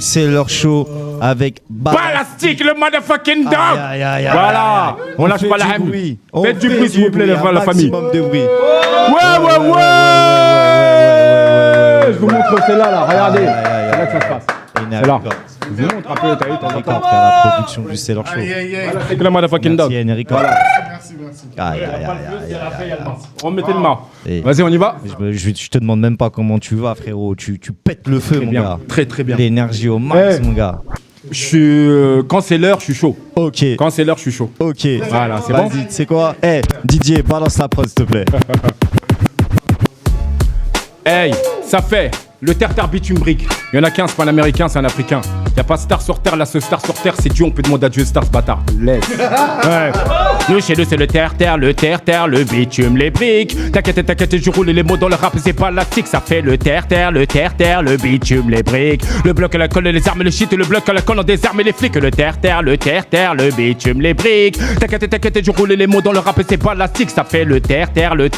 C'est leur show avec Balastique, le motherfucking dog. Voilà, on lâche pas la haine. Faites du bruit s'il vous plaît, la famille. De bruit. Ouais. Je vous montre celle-là, là. Regardez. C'est là que ça se passe. C'est là. Je vous montre un peu, t'as eu ton Record qui a la production du C'est leur show. C'est que le motherfucking dog. Merci Enrico. Merci. On mettait le mât. Vas-y, on y va. Je te demande même pas comment tu vas, frérot. Tu pètes le feu, mon gars. Très bien. L'énergie au max, mon gars. Je suis. Quand c'est l'heure, je suis chaud. Ok. Quand c'est l'heure, je suis chaud. Ok. Voilà, c'est bon. Vas-y, tu sais quoi? Didier, balance la prod, s'il te plaît. Hey, ça fait le terre-terre bitume brique. Il y en a qu'un, c'est pas un américain, c'est un africain. Y a pas star sur terre, la seule star sur terre, c'est Dieu. On peut demander à Dieu star, ce bâtard. Laisse. Ouais. Nous, chez nous, c'est le terre-terre, le bitume, les briques. T'inquiète, je roule les mots dans le rap, c'est pas lastique. Ça fait le terre-terre, le bitume, les briques. Le bloc à la colle, les armes, le shit, le bloc à la colle, on désarme les flics. Le terre-terre, le bitume, les briques. T'inquiète, je roule les mots dans le rap, c'est pas lastique. Ça fait le terre-terre, le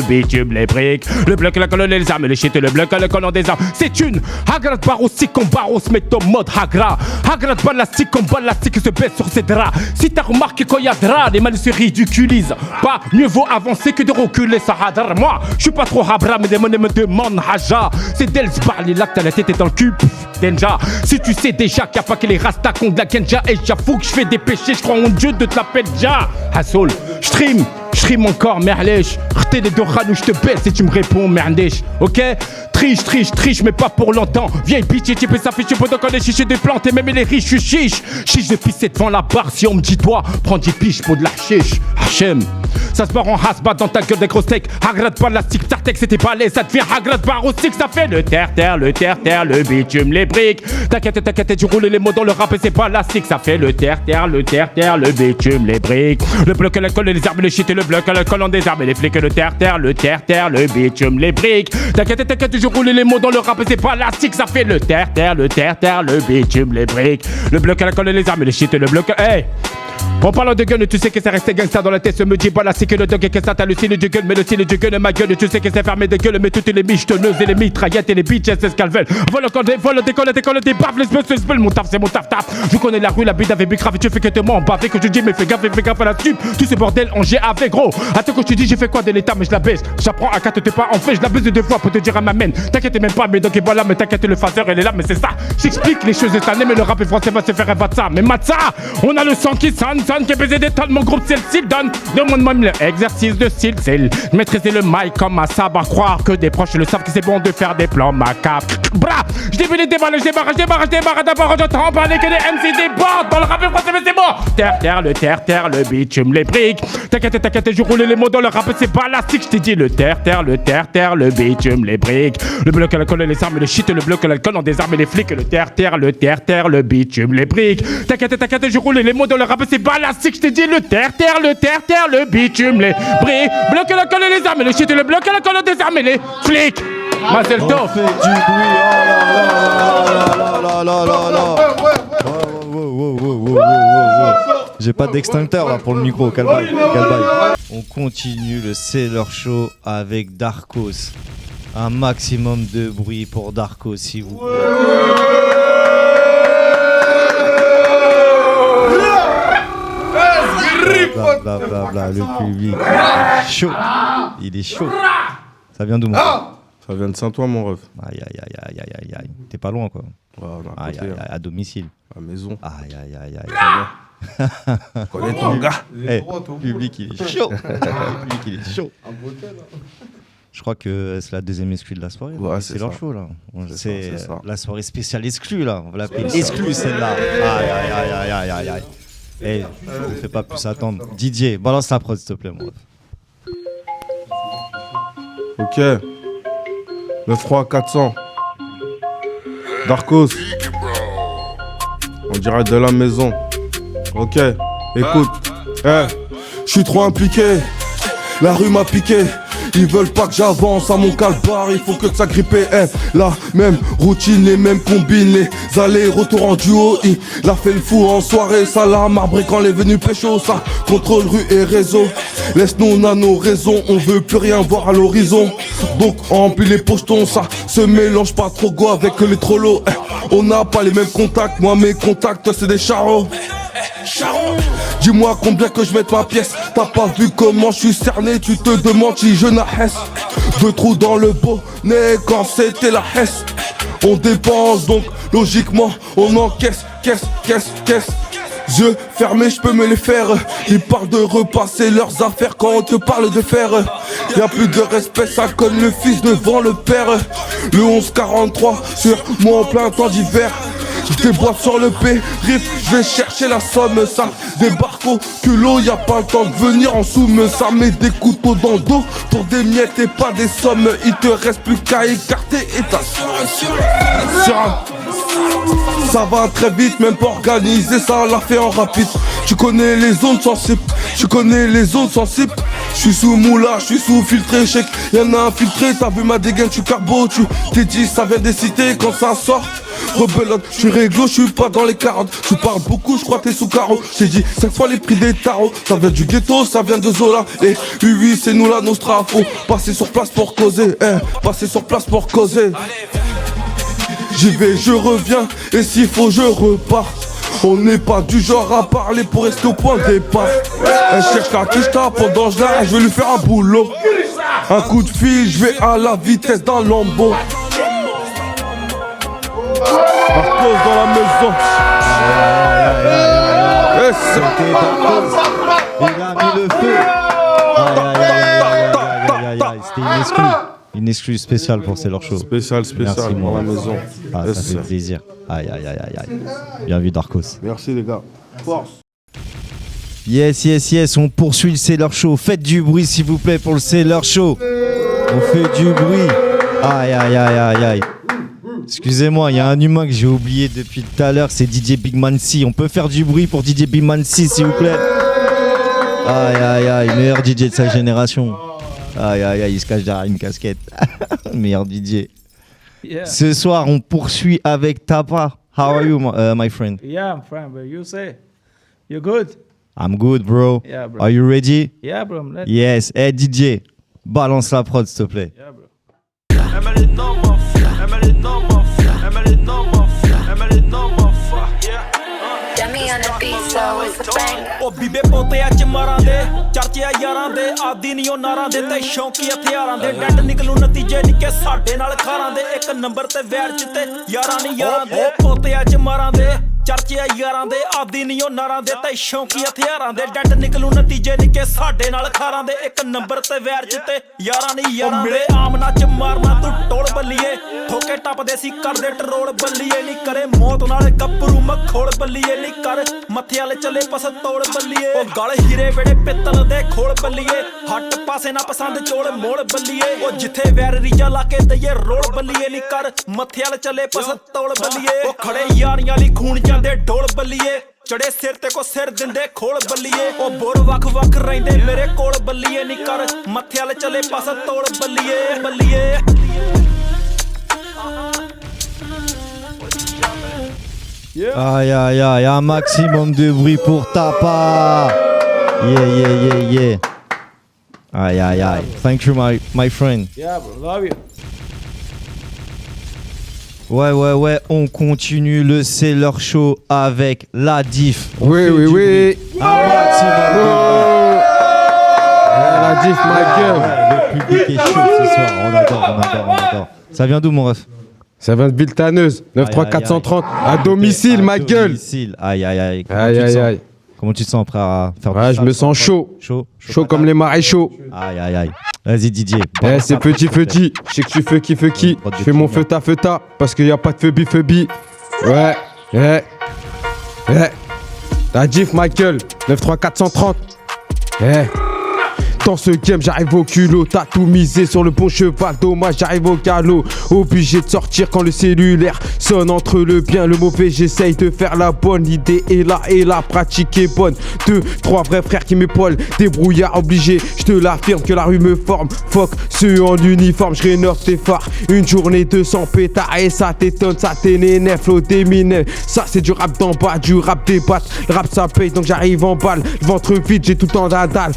bitume, les briques. Le bloc à la colle, les armes, le shit, le bloc à la colle, on désarme. C'est une Hagrat Barossi qu'on barre, se met en mode Hagra. Hagrat Balastique qu'on balastique se baisse sur ses draps. Si t'as remarqué quand y'a drap, les malus se ridiculisent. Pas mieux vaut avancer que de reculer ça hadra. Moi, je suis pas trop habra, mais des monnaies me demandent haja. C'est d'elles parler là que t'as la tête et dans le cul. Denja, si tu sais déjà qu'il y a pas que les rastas qu'on de la Genja. Et j'avoue que je fais des péchés, je crois en Dieu de te l'appeler déjà. Hassol, je rime encore, merlèche. R't'es les deux ranou, je te baisse et tu me réponds, merdèche. Ok? Triche, mais pas pour longtemps. Vieille bitch, tu peux s'afficher pendant qu'on est chiché des plantes. Et même les riches, je suis chiche de pisser devant la barre. Si on me dit, toi, prends 10 piches pour de la chiche. Hachem, ça se barre en hasba dans ta gueule des gros steaks. Hagrat Balastique, Tartek, c'était pas laid. Ça devient Hagrat Barostique, ça fait le terre-terre, le bitume, les briques. T'inquiète, tu roules les mots dans le rap et c'est pas lastique. Ça fait le terre-terre, le bitume, les briques. Le bloc à la colle, les armes, le shit et le bloc à la colle, on désarme les flics. Le terre-terre, le bitume, les briques. T'inquiète, je roule les mots dans le rap et c'est pas lastique. Ça fait le terre-terre, le bitume, les briques. Le bloc à la colle, les armes, le shit et le bloc à... Hey! En parlant de gun, tu sais que ça restait gangsta dans la tête. Se me dit, voilà, c'est que le dog et que ça t'as le signe du gun. Mais le signe du gun, ma gueule, tu sais que c'est fermé de gueule. Mais toutes les michetonneuses et les mitraillettes et les bitches, c'est ce qu'elles veulent. Vol, décolle, des baffes, les spells, mon taf, c'est mon taf. Je connais la rue, la bide avec bicrave et tu fais que te m'embaver. Que tu dis, mais fais gaffe à la stup. Tout ce bordel en GAV, gros. Attends que je te dis, j'ai fait quoi de l'état, mais je la baisse. J'apprends à 4 t'es pas en fait, je la baisse 2 fois pour te dire à ma mène. T'inquiète même pas, mais donc et voilà, mais t'inquiète, le facteur, elle est là, mais c'est ça. J'explique les choses cette année, mais le rap français va se faire un ça. Mais Matza, on a le sang qui sonne, qui est baisé des tonnes. Mon groupe, c'est le style donne. Demande-moi l'exercice de style, c'est maîtriser le mic comme un sabre. Croire que des proches le savent que c'est bon de faire des plans macabres. Bra, je déballe, je débarre. D'abord, j'entends parler que les MC débordent. Dans le rap français, mais c'est bon. Le terre-terre, le bitume, les briques. T'inquiète, je roule les mots dans le rap, c'est pas lastique. Je t'ai dit le terre-terre, le bitume, les briques. Le bloc à la colle, les armes, le shit, le bloc à l'alcool, on désarme les flics. Le terre-terre, le bitume, les briques. T'inquiète, je roule les mots dans le rap, c'est pas lastique. Je t'ai dit le terre-terre, le bitume, les briques. Bloc à la colle, les armes, le shit, le bloc à la colle, on désarme les flics. Mazel tov. Fait du bruit, oh là. J'ai pas d'extincteur là pour le micro, calbaille. On continue le C'est leur show avec Darkos. Un maximum de bruit pour Darkos, s'il vous plaît. Bla, le public il est chaud. Ça vient d'où, mon frère? Ça vient de Saint-Ouen, mon ref. Aïe. T'es pas loin, quoi. Ouais, Aïe, à domicile. À la maison. Aïe. Connais ton gars. Public, il est chaud. Je crois que c'est la deuxième exclue de la soirée. Ouais, c'est leur show, là. C'est ça. la soirée spéciale exclue, là. On va l'appeler exclue, celle-là. Aïe. Ne fais pas plus attendre. Didier, balance la prod, s'il te plaît, mon ref. Ok. 9-3 400. Darkos. On dirait de la maison. Ok. Écoute. Je suis trop impliqué. La rue m'a piqué. Ils veulent pas que j'avance à mon calbar, il faut que ça grippe la même routine, les mêmes combines, les allers-retours en duo. Il a fait le fou en soirée, ça l'a marbré quand elle est venue pécho. Ça contrôle rue et réseau, laisse-nous, on a nos raisons. On veut plus rien voir à l'horizon, donc on remplit les pochetons. Ça se mélange pas trop go avec les trollos. On n'a pas les mêmes contacts, moi mes contacts c'est des charros. Dis-moi combien que je mette ma pièce. T'as pas vu comment je suis cerné, tu te demandes si je n'ahesse. 2 trous dans le bonnet quand c'était la hesse. On dépense donc logiquement on encaisse, caisse. Yeux fermés, je peux me les faire. Ils parlent de repasser leurs affaires quand on te parle de faire. Y'a plus de respect, ça cogne le fils devant le père. Le 1143 sur moi en plein temps d'hiver. Je déboîte sur le périph', je vais chercher la somme. Ça débarque au culot, y'a pas le temps de venir en somme. Ça met des couteaux dans le dos pour des miettes et pas des sommes. Il te reste plus qu'à écarter et t'as ça va très vite, même pas organisé, ça l'a fait en rapide. Tu connais les zones sensibles, Je suis sous moula, je suis sous filtré, chèque. Y'en a un filtré, t'as vu ma dégaine, tu carbo. Tu t'es dit, ça vient des cités quand ça sort. Rebelote, je suis réglo, je suis pas dans les carottes. Tu parles beaucoup, je crois que t'es sous carreau. J'ai dit 5 fois les prix des tarots. Ça vient du ghetto, ça vient de Zola. Et oui, c'est nous la Nostra. Faut passer sur place pour causer, passer sur place pour causer. J'y vais, je reviens, et s'il faut je repars. On n'est pas du genre à parler pour rester au point de départ. Elle cherche la quicheta pendant je la, je vais lui faire un boulot. Un coup de fil, je vais à la vitesse d'un lambeau. Darkos dans la maison. Il a mis le feu. Aïe, c'était une exclue. Une exclue spéciale pour C'est leur show. Spécial, Merci, dans la maison. Ah, ça fait plaisir. Aïe. Bien vu, Darkos. Merci les gars. Force. Yes, on poursuit le C'est leur show. Faites du bruit s'il vous plaît pour le C'est leur show. On fait du bruit. Aïe. Excusez-moi, il y a un humain que j'ai oublié depuis tout à l'heure, c'est DJ Big Man C. On peut faire du bruit pour DJ Big Man C s'il vous plaît. Aïe, meilleur DJ de sa génération. Aïe, il se cache derrière une casquette. Meilleur DJ. Yeah. Ce soir, on poursuit avec Tapa. How are you, my friend? Yeah, I'm fine, but you say you're good? I'm good, bro. Yeah, bro. Are you ready? Yeah, bro. Yes. Hey, DJ, balance la prod, s'il te plaît. Yeah, bro. ਉਹ ਬੀਬੇ ਪੋਤਿਆਂ ਚ ਮਾਰਾਂ ਦੇ ਚਰਚੇ ਯਾਰਾਂ ਦੇ ਆਦੀ ਨਹੀਂ ਉਹ ਨਾਰਾਂ ਦੇ ਤੇ ਸ਼ੌਂਕੀ ਹਥਿਆਰਾਂ ਦੇ ਡੱਟ ਨਿਕਲੂ ਨਤੀਜੇ ਨਿੱਕੇ ਸਾਡੇ ਨਾਲ ਖਾਰਾਂ ਦੇ ਇੱਕ ਨੰਬਰ ਤੇ ਵੈਰ ਚ ਤੇ ਯਾਰਾਂ ਨਹੀਂ ਯਾਰਾਂ ਦੇ ਪੋਤਿਆਂ ਚ ਮਾਰਾਂ ਦੇ ਚਰਚੇ ਯਾਰਾਂ ਦੇ ਆਦੀ ਨਹੀਂ ਉਹ ਨਾਰਾਂ ਦੇ ਤੇ ਸ਼ੌਂਕੀ ਹਥਿਆਰਾਂ ਦੇ ਡੱਟ ਨਿਕਲੂ ਨਤੀਜੇ ਨਿੱਕੇ ਸਾਡੇ ਨਾਲ ਖਾਰਾਂ ਦੇ ਇੱਕ ਨੰਬਰ ਤੇ ਵੈਰ ਚ ਤੇ ਯਾਰਾਂ ਨਹੀਂ ਯਾਰਾਂ ਦੇ ਆਮ ਨੱਚ ਮਾਰਨਾ ਤੂੰ ਟੋਲ ਬੱਲੀਏ ਠੋਕੇ ਟੱਪਦੇ ਸੀ ਕਰਦੇ ਟਰੋਲ ਬੱਲੀਏ ਨਹੀਂ ਕਰੇ ਮੌਤ ਨਾਲ ਗੱਭਰੂ ਮਖੋਲ ਬੱਲੀਏ ਨਹੀਂ ਕਰ ਮੱਥੇ ਵਾਲੇ ਚੱਲੇ ਪਸਤੌਲ ਬੱਲੀਏ ਉਹ ਗਲ ਹੀਰੇ ਵੇੜੇ ਪਿੱਤਲ ਦੇ ਖੋਲ ਬੱਲੀਏ ਹੱਟ ਪਾਸੇ ਨਾ ਪਸੰਦ ਚੋਲ ਮੋਲ ਬੱਲੀਏ ਉਹ ਜਿੱਥੇ ਵੈਰ ਰੀਜਾ ਲਾ ਕੇ ਦਈਏ ਰੋਲ ਬੱਲੀਏ ਨਹੀਂ ਕਰ ਮੱਥੇ ਵਾਲੇ ਚੱਲੇ ਪਸਤੌਲ ਬੱਲੀਏ ਉਹ ਖੜੇ ਯਾਰੀਆਂ ਵਾਲੀ ਖੂਨ ਜਾਂਦੇ ਢੋਲ ਬੱਲੀਏ ਚੜੇ ਸਿਰ ਤੇ ਕੋ ਸਿਰ ਦਿੰਦੇ ਖੋਲ ਬੱਲੀਏ ਉਹ ਬੁਰ ਵੱਖ ਵੱਖ ਰਹਿੰਦੇ ਮੇਰੇ ਕੋਲ ਬੱਲੀਏ ਨਹੀਂ ਕਰ ਮੱਥੇ ਵਾਲੇ ਚੱਲੇ ਪਸਤੌਲ ਬੱਲੀਏ Aïe, un maximum de bruit pour Tapa. Yeah. Aïe. Thank you, my friend. Yeah, bro. Love you. Ouais, on continue le C'est leur show avec la diff. Oui. Un maximum de bruit. La diff, ma gueule. Le public est chaud ce soir. On adore. Ça vient d'où, mon ref? Ça vient de Villetaneuse, 93430, à domicile, ma gueule. Domicile. Aïe. Aïe. Comment tu te sens après à faire du Ouais, je sale me sens chaud. Chaud comme les maréchaux. Aïe. Vas-y, DJ. C'est petit. Je sais que tu feu qui. Je fais mon feuta, parce qu'il n'y a pas de phobie. Ouais. La diff, ma gueule, 93430. Dans ce game j'arrive au culot, t'as tout misé sur le bon cheval, dommage j'arrive au galop. Obligé de sortir quand le cellulaire sonne entre le bien et le mauvais. J'essaye de faire la bonne, l'idée est là et la pratique est bonne. 2, 3 vrais frères qui m'épaulent, débrouillard obligé. Je te l'affirme que la rue me forme. Fuck ceux en uniforme, je rénove tes phares. Une journée 200 pétards et ça t'étonne, ça t'énerve, flow des mineurs. Ça c'est du rap d'en bas, du rap des battes. Le rap ça paye donc j'arrive en balle. Le ventre vide, j'ai tout le temps d'adal.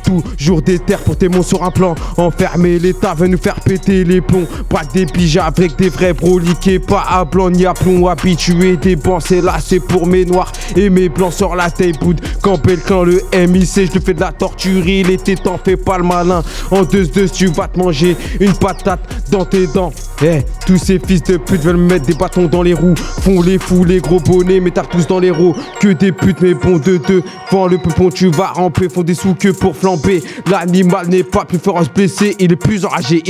Toujours des terres pour tes mots sur un plan. Enfermer l'état, veut nous faire péter les plombs. Braque des pigeons avec des vrais broliqués. Pas à blanc ni à plomb, habitué des bancs. C'est là, c'est pour mes noirs et mes blancs sur la taille boud. Campbell quand le MIC, je te fais de la torture. Il était t'en fais pas le malin. En 2-2, tu vas te manger une patate dans tes dents. Tous ces fils de pute veulent me mettre des bâtons dans les roues. Font les fous, les gros bonnets, mais tapent tous dans les roues. Que des putes, mais bon de deux. Vends le peupon, tu vas ramper. Font des sous que pour flamber. L'animal n'est pas plus fort à se blesser. Il est plus enragé,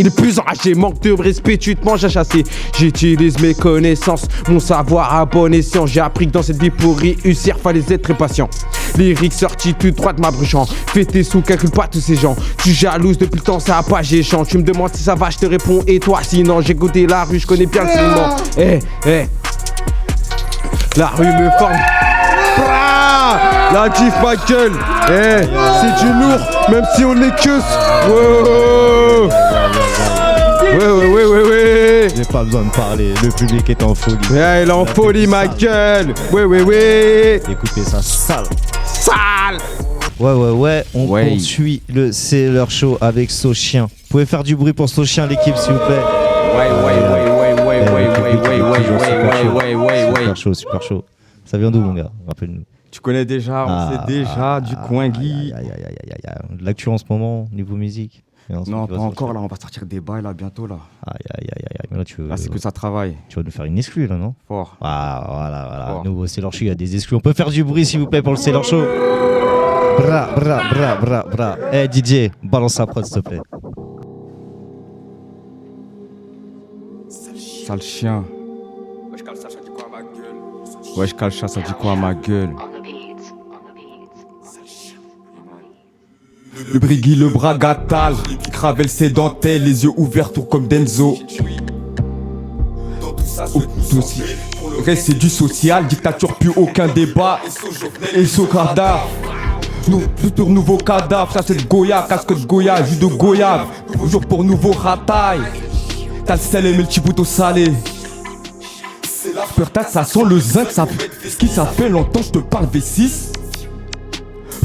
Manque de respect, tu te manges à chasser. J'utilise mes connaissances, mon savoir à bon escient. J'ai appris que dans cette vie pour réussir, fallait être très patient. Lyrique sorti tout droit de ma bruchant. Fais tes sous, calcule pas tous ces gens. Tu jalouses depuis le temps, ça a pas j'échange. Tu me demandes si ça va, je te réponds. Et toi, sinon, j'ai goûté la rue, je connais bien le ciment. La rue me forme. La Chief Michael, c'est du lourd, même si on est que. Ouais. J'ai pas besoin de parler, le public est en folie. Il est en folie, Michael. Ouais. Écoutez ça, sale. Ouais, on poursuit le C'est leur show avec Sochien. Vous pouvez faire du bruit pour Sochien, l'équipe, s'il vous plaît. Super chaud. Ça vient d'où, mon gars? Rappelle-nous. Tu connais déjà, on sait déjà, du coin Guy. De l'actu en ce moment, niveau musique? Non, pas encore, là, on va sortir des bails, là, bientôt, là. Mais là, c'est que ça travaille. Tu vas nous faire une exclue, là, non? Fort. Voilà. Fort. Nous, au C'est leur show, il y a des exclus. On peut faire du bruit, s'il vous plaît, pour le C'est leur show. Bra. DJ, balance sa prod, s'il te plaît. Sale chien. Wesh, Kalcha, ça dit quoi à ma gueule? Le brigui, le bras gâtal, Cravel sédentaire, les yeux ouverts, tout comme Denzo. Reste c'est du social, dictature, plus aucun débat. Et ce cadavre, futur nouveau cadavre, ça c'est de Goya, casque de Goya, jus de Goya. Toujours pour nouveau rataille. T'as le sel et le petit bouton salé. Purtat, ça sent le zinc, ça fait longtemps, je te parle V6.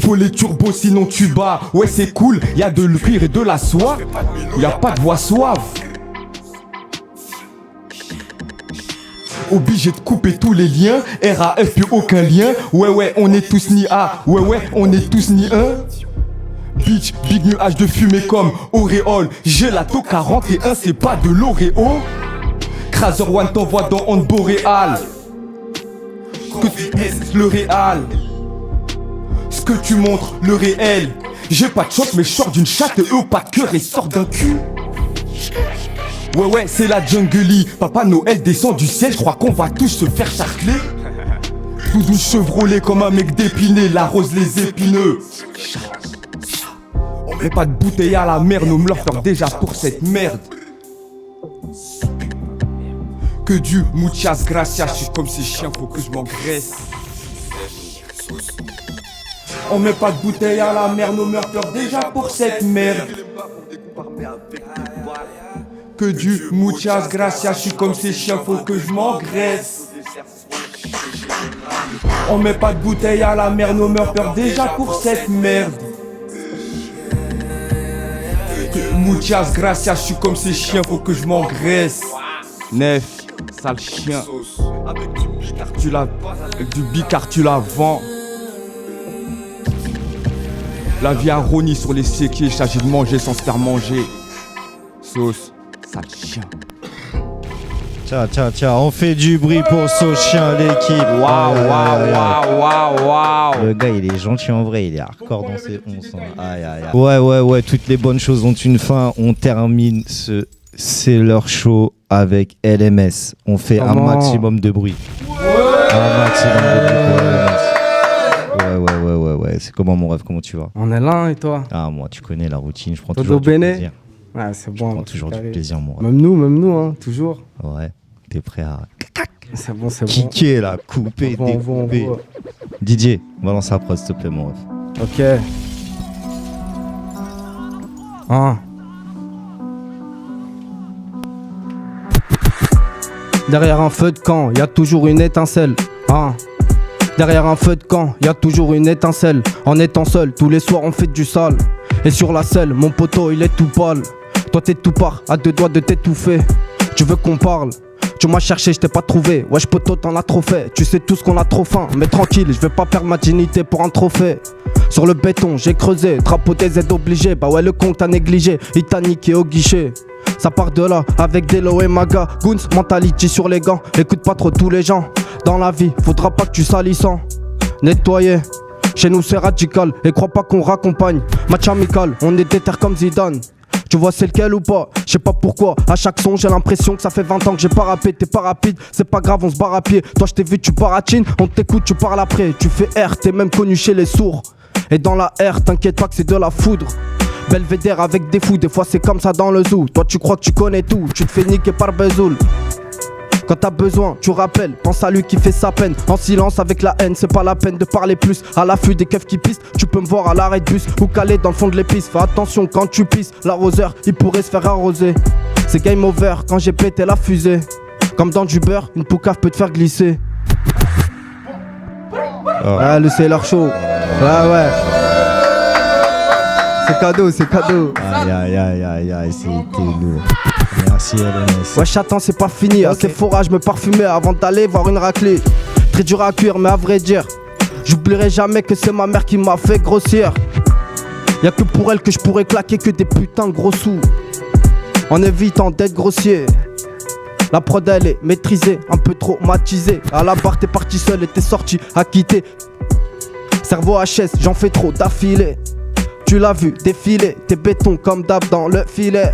Faut les turbos sinon tu bats. Ouais c'est cool, y'a de l'huile et de la soie. Y'a pas de voix suave. Obligé de couper tous les liens. RAF plus aucun lien. Ouais on est tous ni A. Ouais on est tous ni un. Bitch, big nuage de fumée comme auréole. Gelato 41, c'est pas de l'Oreo. Craser One t'envoie dans Onde Boréal. Que tu es le réal. Ce que tu montres, le réel. J'ai pas de chance mais je sors d'une chatte et eux pas de cœur et sort d'un cul. Ouais c'est la jungle. Papa Noël descend du ciel, je crois qu'on va tous se faire charcler. Doudou chevrolet comme un mec dépiné, la rose les épineux. On met pas de bouteille à la mer, nous me leur faire déjà pour cette merde. Que du muchas gracias, je suis comme ces chiens, faut que je m'engraisse. On met pas de bouteille à la mer, nos meurent déjà pour cette merde. Que du muchas gracias, je suis comme ces chiens, faut que je m'engraisse. On met pas de bouteille à la mer, nos meurent déjà pour cette merde. Que muchas gracias, je suis comme ces chiens, faut que je m'engraisse. Nef, sale chien. Avec du bicard tu la vends. La vie a rogné sur les séquiers, il s'agit de manger sans se faire manger. Sauce, sale chien. Tiens, on fait du bruit pour Sochien, l'équipe. Waouh. Le gars, il est gentil en vrai, il est hardcore dans ses 11. Ouais, toutes les bonnes choses ont une fin. On termine ce C'est leur show avec LMS. On fait un maximum de bruit. Un maximum de bruit pour LMS. Ouais. Ouais, c'est comment mon rêve, comment tu vas? On est là, et toi? Ah, moi, tu connais la routine, je prends Todo toujours du bene? plaisir. Ouais, c'est Je bon. prends toujours du carré. plaisir, mon rêve. Même nous, hein, toujours. Ouais, t'es prêt à C'est bon, c'est bon. kicker là, couper, On découper. va. Didier, balance la prod, s'il te plaît, mon rêve. Ok. Hein. Derrière un feu de camp, y a toujours une étincelle. Hein. Derrière un feu de camp, y a toujours une étincelle. En étant seul, tous les soirs on fait du sale. Et sur la selle, mon poteau il est tout pâle. Toi t'es tout part, à 2 doigts de t'étouffer. Tu veux qu'on parle? Tu m'as cherché, je t'ai pas trouvé. Wesh poteau, t'en as trop fait. Tu sais tous qu'on a trop faim. Mais tranquille, je vais pas perdre ma dignité pour un trophée. Sur le béton, j'ai creusé. Drapeau des aides obligées. Bah ouais, le con t'a négligé. Il t'a niqué au guichet. Ça part de là, avec Delo et Maga. Goons, mentality sur les gants. Écoute pas trop tous les gens. Dans la vie, faudra pas que tu salissant. Nettoyer. Chez nous c'est radical. Et crois pas qu'on raccompagne. Match amical, on est déter comme Zidane. Tu vois c'est lequel ou pas? Je sais pas pourquoi, à chaque son j'ai l'impression que ça fait 20 ans que j'ai pas rappé. T'es pas rapide, c'est pas grave, on se barre à pied. Toi je t'ai vu, tu baratines, on t'écoute, tu parles après. Tu fais R, t'es même connu chez les sourds. Et dans la R, t'inquiète pas que c'est de la foudre. Belvédère avec des fous, des fois c'est comme ça dans le zoo. Toi tu crois que tu connais tout, tu te fais niquer par Bezoul. Quand t'as besoin, tu rappelles, pense à lui qui fait sa peine. En silence avec la haine, c'est pas la peine de parler plus. À l'affût des keufs qui pissent, tu peux me voir à l'arrêt de bus ou calé dans le fond de l'épice. Fais attention quand tu pisses, l'arroseur, il pourrait se faire arroser. C'est game over quand j'ai pété la fusée. Comme dans du beurre, une poucave peut te faire glisser. Ah, le c'est leur show. Ouais. C'est cadeau, c'est cadeau. Aïe, c'était lourd. Merci LMS. Ouais, chaton, c'est pas fini. À ces forages, me parfumer avant d'aller voir une raclée. Très dur à cuire, mais à vrai dire, j'oublierai jamais que c'est ma mère qui m'a fait grossière. Y'a que pour elle que je pourrais claquer que des putains de gros sous. En évitant d'être grossier. La prod elle est maîtrisée, un peu traumatisée. À la barre t'es parti seul et t'es sorti à quitter. Cerveau HS, j'en fais trop d'affilée. Tu l'as vu défiler, t'es béton comme d'hab dans le filet.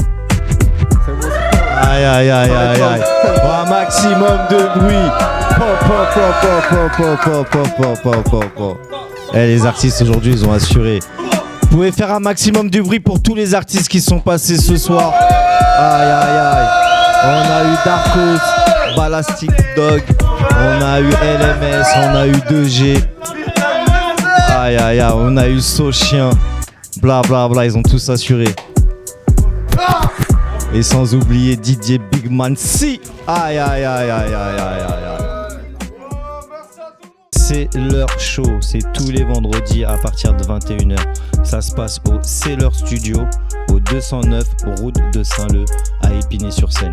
Aïe. Un maximum de bruit. Eh, les artistes aujourd'hui, ils ont assuré. Vous pouvez faire un maximum de bruit pour tous les artistes qui sont passés ce soir. Aïe. On a eu Darkos, Ballastic Dog, on a eu LMS, on a eu 2G. Aïe, on a eu Sochien. Blablabla, ils ont tous assuré. Et sans oublier Didier Bigman si. Aïe. C'est leur show, c'est tous les vendredis à partir de 21h. Ça se passe au C'est leur studio, au 209 route de Saint-Leu à Épinay-sur-Seine.